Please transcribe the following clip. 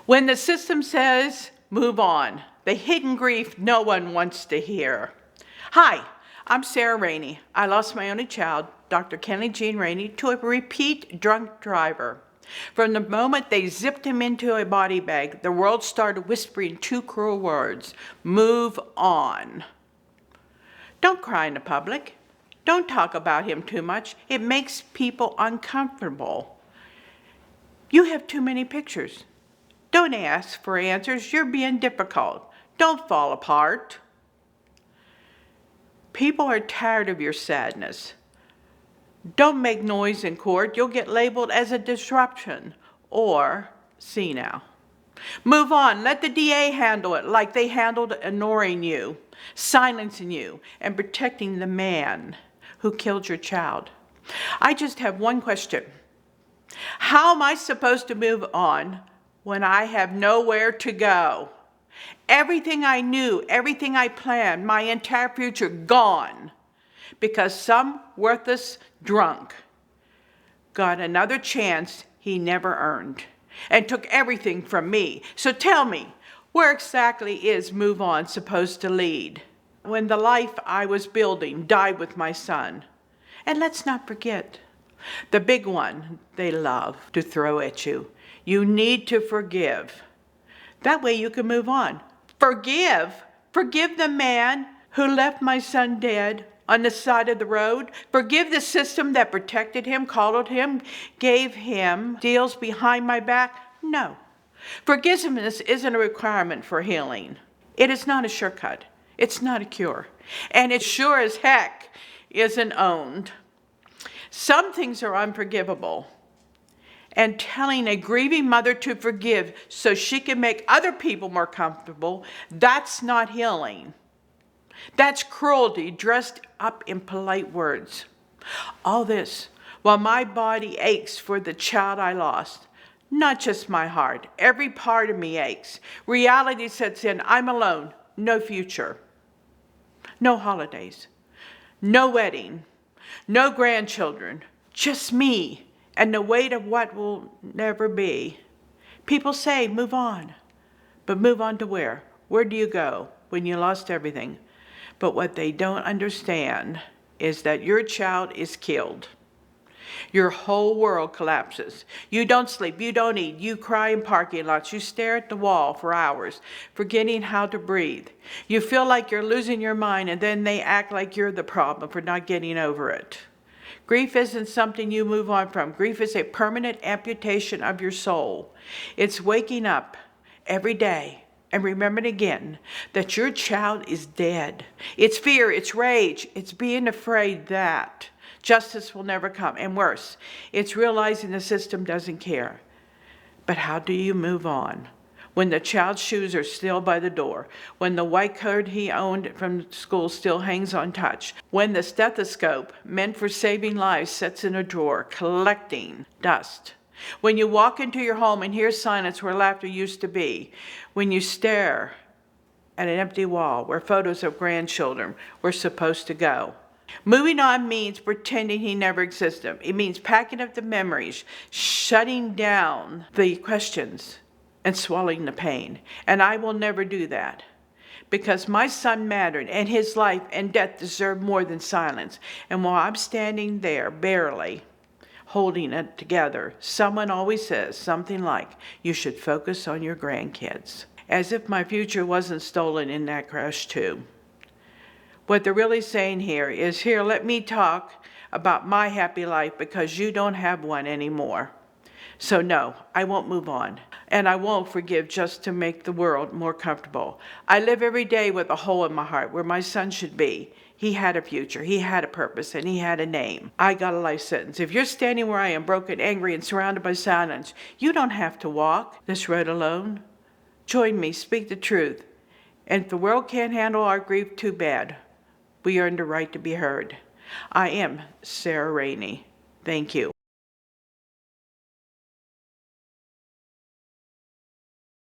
When the system says, move on, the hidden grief no one wants to hear. Hi, I'm Sarah Rainey. I lost my only child, Dr. Kenley Jean Rainey, to a repeat drunk driver. From the moment they zipped him into a body bag, the world started whispering two cruel words: move on. Don't cry in the public. Don't talk about him too much. It makes people uncomfortable. You have too many pictures. Don't ask for answers. You're being difficult. Don't fall apart. People are tired of your sadness. Don't make noise in court. You'll get labeled as a disruption or senile. Move on. Let the DA handle it like they handled ignoring you, silencing you, and protecting the man who killed your child. I just have one question. How am I supposed to move on when I have nowhere to go? Everything I knew, everything I planned, my entire future gone because some worthless drunk got another chance he never earned and took everything from me. So tell me, where exactly is move on supposed to lead? When the life I was building died with my son. And let's not forget, the big one they love to throw at you. You need to forgive. That way you can move on. Forgive. Forgive the man who left my son dead on the side of the road. Forgive the system that protected him, coddled him, gave him deals behind my back. No. Forgiveness isn't a requirement for healing. It is not a shortcut. It's not a cure. And it sure as heck isn't owned. Some things are unforgivable. And telling a grieving mother to forgive so she can make other people more comfortable, that's not healing. That's cruelty dressed up in polite words. All this while my body aches for the child I lost. Not just my heart. Every part of me aches. Reality sets in. I'm alone. No future. No holidays. No wedding. No grandchildren. Just me. And the weight of what will never be. People say, move on. But move on to where? Where do you go when you lost everything? But what they don't understand is that your child is killed. Your whole world collapses. You don't sleep, you don't eat, you cry in parking lots, you stare at the wall for hours, forgetting how to breathe. You feel like you're losing your mind, and then they act like you're the problem for not getting over it. Grief isn't something you move on from. Grief is a permanent amputation of your soul. It's waking up every day and remembering again that your child is dead. It's fear, it's rage, it's being afraid that justice will never come. And worse, it's realizing the system doesn't care. But how do you move on when the child's shoes are still by the door, when the white coat he owned from school still hangs untouched, when the stethoscope meant for saving lives sits in a drawer collecting dust, when you walk into your home and hear silence where laughter used to be, when you stare at an empty wall where photos of grandchildren were supposed to go? Moving on means pretending he never existed. It means packing up the memories, shutting down the questions, and swallowing the pain. And I will never do that because my son mattered, and his life and death deserve more than silence. And while I'm standing there barely holding it together, someone always says something like, you should focus on your grandkids. As if my future wasn't stolen in that crash too. What they're really saying here is, here, let me talk about my happy life because you don't have one anymore. So no, I won't move on. And I won't forgive just to make the world more comfortable. I live every day with a hole in my heart where my son should be. He had a future, he had a purpose, and he had a name. I got a life sentence. If you're standing where I am, broken, angry, and surrounded by silence, you don't have to walk this road alone. Join me, speak the truth. And if the world can't handle our grief, too bad. We earned the right to be heard. I am Sarah Rainey. Thank you.